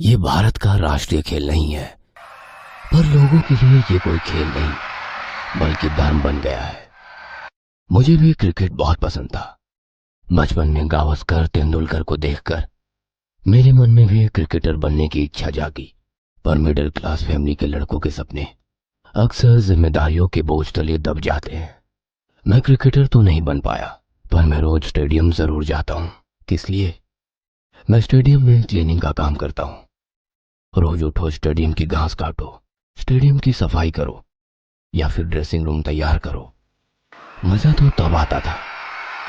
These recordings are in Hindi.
ये भारत का राष्ट्रीय खेल नहीं है, पर लोगों के लिए ये कोई खेल नहीं बल्कि धर्म बन गया है। मुझे भी क्रिकेट बहुत पसंद था। बचपन में गावस्कर तेंदुलकर को देखकर मेरे मन में भी क्रिकेटर बनने की इच्छा जागी। पर मिडिल क्लास फैमिली के लड़कों के सपने अक्सर जिम्मेदारियों के बोझ तले दब जाते हैं। मैं क्रिकेटर तो नहीं बन पाया, पर मैं रोज स्टेडियम जरूर जाता हूँ। किस लिए? मैं स्टेडियम में क्लीनिंग का काम करता हूँ। रोज उठो, स्टेडियम की घास काटो, स्टेडियम की सफाई करो या फिर ड्रेसिंग रूम तैयार करो। मजा तो तब आता था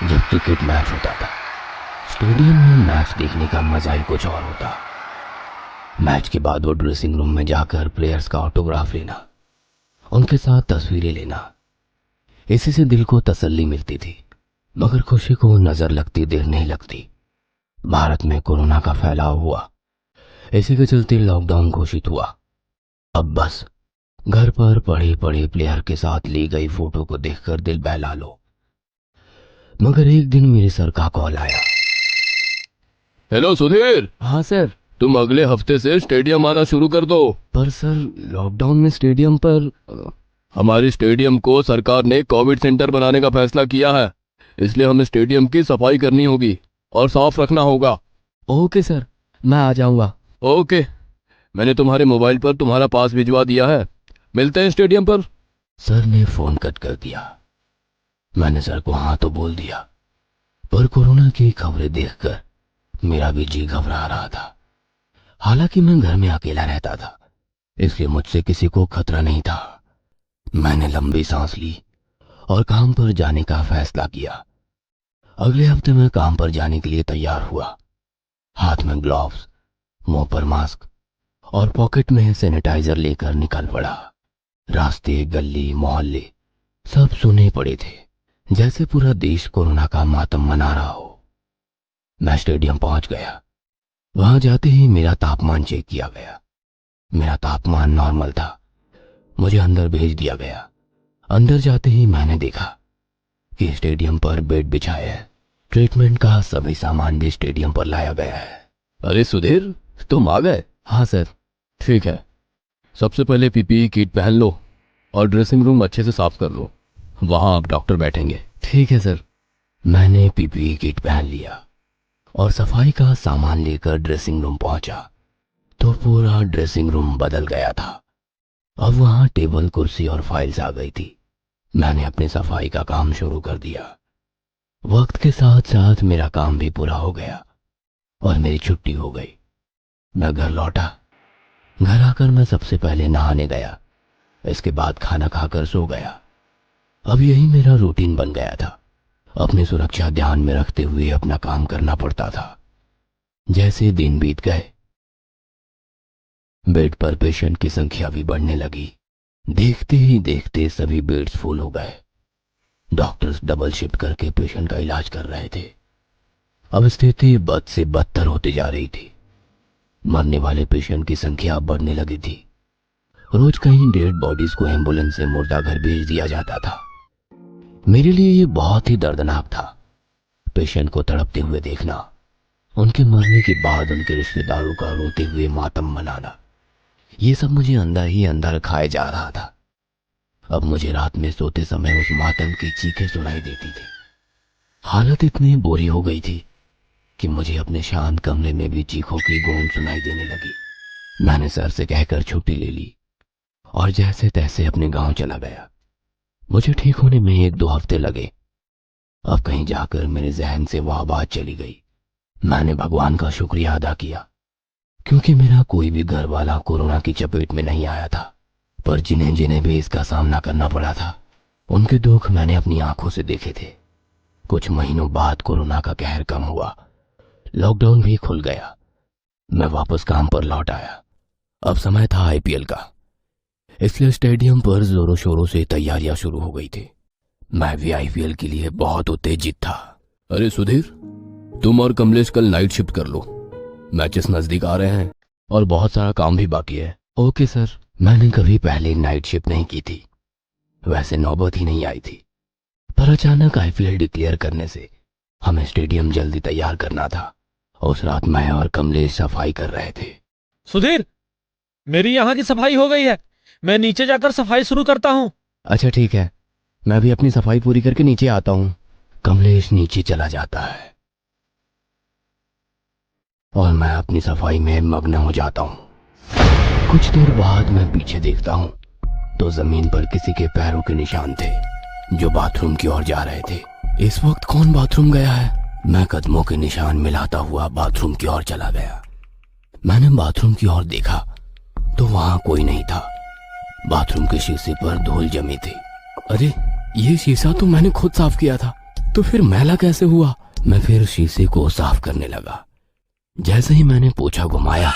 जब क्रिकेट मैच होता था। स्टेडियम में मैच देखने का मजा ही कुछ और होता। मैच के बाद वो ड्रेसिंग रूम में जाकर प्लेयर्स का ऑटोग्राफ लेना, उनके साथ तस्वीरें लेना, इसी से दिल को तसल्ली मिलती थी। मगर खुशी को नजर लगती देर नहीं लगती। भारत में कोरोना का फैलाव हुआ, इसी के चलते लॉकडाउन घोषित हुआ। अब बस घर पर पड़े पड़े प्लेयर के साथ ली गई फोटो को देखकर दिल बहला लो। मगर एक दिन मेरे सर का कॉल आया। हेलो सुधीर, हाँ सर। तुम अगले हफ्ते से स्टेडियम आना शुरू कर दो। पर सर, लॉकडाउन में स्टेडियम पर हमारी स्टेडियम को सरकार ने कोविड सेंटर बनाने का फैसला किया है, इसलिए हमें स्टेडियम की सफाई करनी होगी और साफ रखना होगा। ओके सर, मैं आ जाऊंगा। ओके, मैंने तुम्हारे मोबाइल पर तुम्हारा पास भिजवा दिया है। मिलते हैं स्टेडियम पर। सर ने फोन कट कर दिया। मैंने सर को हाँ तो बोल दिया, पर कोरोना की खबरें देखकर मेरा भी जी घबरा रहा था। हालांकि मैं घर में अकेला रहता था, इसलिए मुझसे किसी को खतरा नहीं था। मैंने लंबी सांस ली और काम पर जाने का फैसला किया। अगले हफ्ते मैं काम पर जाने के लिए तैयार हुआ। हाथ में ग्लव्स, मुंह पर मास्क और पॉकेट में सैनिटाइजर लेकर निकल पड़ा। रास्ते, गली, मोहल्ले सब सुने पड़े थे, जैसे पूरा देश कोरोना का मातम मना रहा हो। मैं स्टेडियम पहुंच गया। वहां जाते ही मेरा तापमान चेक किया गया। मेरा तापमान नॉर्मल था। मुझे अंदर भेज दिया गया। अंदर जाते ही मैंने देखा कि स्टेडियम पर बेड बिछाया है। ट्रीटमेंट का सभी सामान भी स्टेडियम पर लाया गया है। अरे सुधीर, तुम आ गए? हाँ सर। ठीक है, सबसे पहले पीपीई किट पहन लो और ड्रेसिंग रूम अच्छे से साफ कर लो। वहां अब डॉक्टर बैठेंगे। ठीक है सर। मैंने पीपीई किट पहन लिया और सफाई का सामान लेकर ड्रेसिंग रूम पहुंचा तो पूरा ड्रेसिंग रूम बदल गया था। अब वहां टेबल, कुर्सी और फाइल्स आ गई थी। मैंने अपनी सफाई का काम शुरू कर दिया। वक्त के साथ साथ मेरा काम भी पूरा हो गया और मेरी छुट्टी हो गई। मैं घर लौटा। घर आकर मैं सबसे पहले नहाने गया। इसके बाद खाना खाकर सो गया। अब यही मेरा रूटीन बन गया था। अपनी सुरक्षा ध्यान में रखते हुए अपना काम करना पड़ता था। जैसे दिन बीत गए, बेड पर पेशेंट की संख्या भी बढ़ने लगी। देखते ही देखते सभी बेड्स फुल हो गए। डॉक्टर्स डबल शिफ्ट करके पेशेंट का इलाज कर रहे थे। अब स्थिति बद से बदतर होती जा रही थी। मरने वाले पेशेंट की संख्या बढ़ने लगी थी। रोज कहीं डेड बॉडीज को एम्बुलेंस से मुर्दाघर भेज दिया जाता था। मेरे लिए ये बहुत ही दर्दनाक था। पेशेंट को तड़पते हुए देखना, उनके मरने के बाद उनके रिश्तेदारों का रोते हुए मातम मनाना, ये सब मुझे अंदर ही अंदर खाए जा रहा था। अब मुझे रात में सोते समय उस मातम की चीखें सुनाई देती थी। हालत इतनी बुरी हो गई थी कि मुझे अपने शांत कमरे में भी चीखों की गूंज सुनाई देने लगी। मैंने सर से कहकर छुट्टी ले ली और जैसे तैसे अपने गांव चला गया। मुझे ठीक होने में 1-2 हफ्ते लगे। अब कहीं जाकर मेरे जहन से वह बात चली गई। मैंने भगवान का शुक्रिया अदा किया क्योंकि मेरा कोई भी घर वाला कोरोना की चपेट में नहीं आया था। पर जिन्हें जिन्हें भी इसका सामना करना पड़ा था, उनके दुख मैंने अपनी आंखों से देखे थे। कुछ महीनों बाद कोरोना का कहर कम हुआ। लॉकडाउन भी खुल गया। मैं वापस काम पर लौट आया। अब समय था आईपीएल का, इसलिए स्टेडियम पर जोरों शोरों से तैयारियां शुरू हो गई थी। मैं भी आईपीएल के लिए बहुत उत्तेजित था। अरे सुधीर, तुम और कमलेश कल नाइट शिफ्ट कर लो। मैचेस नजदीक आ रहे हैं और बहुत सारा काम भी बाकी है। Okay sir. मैंने कभी पहले नाइट शिफ्ट नहीं की थी, वैसे नौबत ही नहीं आई थी। पर अचानक आईपीएल डिक्लेयर करने से हमें स्टेडियम जल्दी तैयार करना था। उस रात मैं और कमलेश सफाई कर रहे थे। सुधीर, मेरी यहाँ की सफाई हो गई है, मैं नीचे जाकर सफाई शुरू करता हूँ। अच्छा ठीक है, मैं भी अपनी सफाई पूरी करके नीचे आता हूँ। कमलेश नीचे चला जाता है और मैं अपनी सफाई में मग्न हो जाता हूँ। कुछ देर बाद मैं पीछे देखता हूँ तो जमीन पर किसी के पैरों के निशान थे जो बाथरूम की ओर जा रहे थे। इस वक्त कौन बाथरूम गया है? मैं कदमों के निशान मिलाता हुआ बाथरूम की ओर चला गया। मैंने बाथरूम की ओर देखा तो वहां कोई नहीं था। बाथरूम के शीशे पर धूल जमी थी। अरे ये शीशा तो मैंने खुद साफ किया था, तो फिर मैला कैसे हुआ? मैं फिर शीशे को साफ करने लगा। जैसे ही मैंने पोछा घुमाया,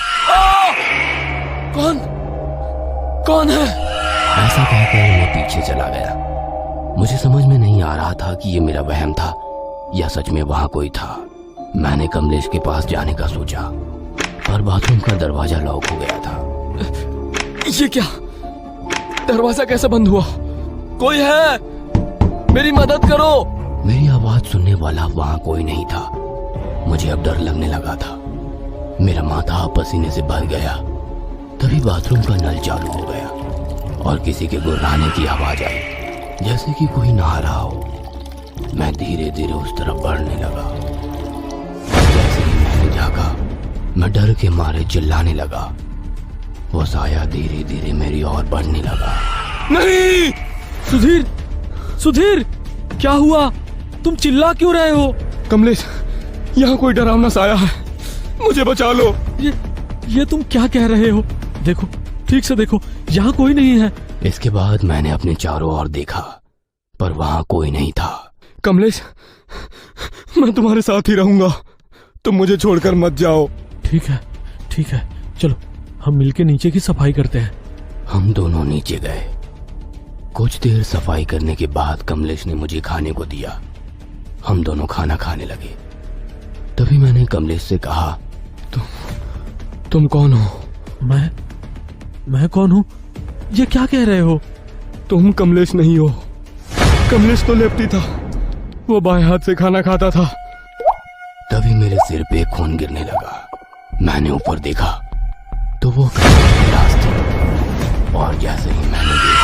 कौन है? ऐसा कहकर मैं पीछे चला गया। मुझे समझ में नहीं आ रहा था कि ये मेरा वहम था या सच में वहां कोई था। मैंने कमलेश के पास जाने का सोचा पर बाथरूम का दरवाजा लॉक हो गया था। ये क्या? दरवाजा कैसे बंद हुआ? कोई है? मेरी मदद करो। मेरी आवाज सुनने वाला वहां कोई नहीं था। मुझे अब डर लगने लगा था। मेरा माथा पसीने से भर गया। तभी बाथरूम का नल चालू हो गया और किसी के गुर्राने की आवाज आई, जैसे कि कोई नहा रहा हो। मैं धीरे धीरे उस तरफ बढ़ने लगा। जैसे ही मैंने झांका, मैं डर के मारे चिल्लाने लगा। वो साया धीरे धीरे मेरी ओर बढ़ने लगा। नहीं! सुधीर, सुधीर, क्या हुआ? तुम चिल्ला क्यों रहे हो? कमलेश, यहाँ कोई डरावना साया है, मुझे बचा लो। ये तुम क्या कह रहे हो? देखो, ठीक से देखो, यहाँ कोई नहीं है। इसके बाद मैंने अपने चारों ओर देखा पर वहां कोई नहीं था। कमलेश, मैं तुम्हारे साथ ही रहूंगा, तुम मुझे छोड़कर मत जाओ। ठीक है, ठीक है, चलो हम मिलके नीचे की सफाई करते हैं। हम दोनों नीचे गए। कुछ देर सफाई करने के बाद कमलेश ने मुझे खाने को दिया। हम दोनों खाना खाने लगे। तभी मैंने कमलेश से कहा, तुम कौन हो? मैं कौन हूँ? ये क्या कह रहे हो? तुम कमलेश नहीं हो। कमलेश तो लेफ्टी था, वो बाएं हाथ से खाना खाता था। तभी मेरे सिर पे खून गिरने लगा। मैंने ऊपर देखा तो वो कमलेश की लाश थी और जैसे ही मैंने देखा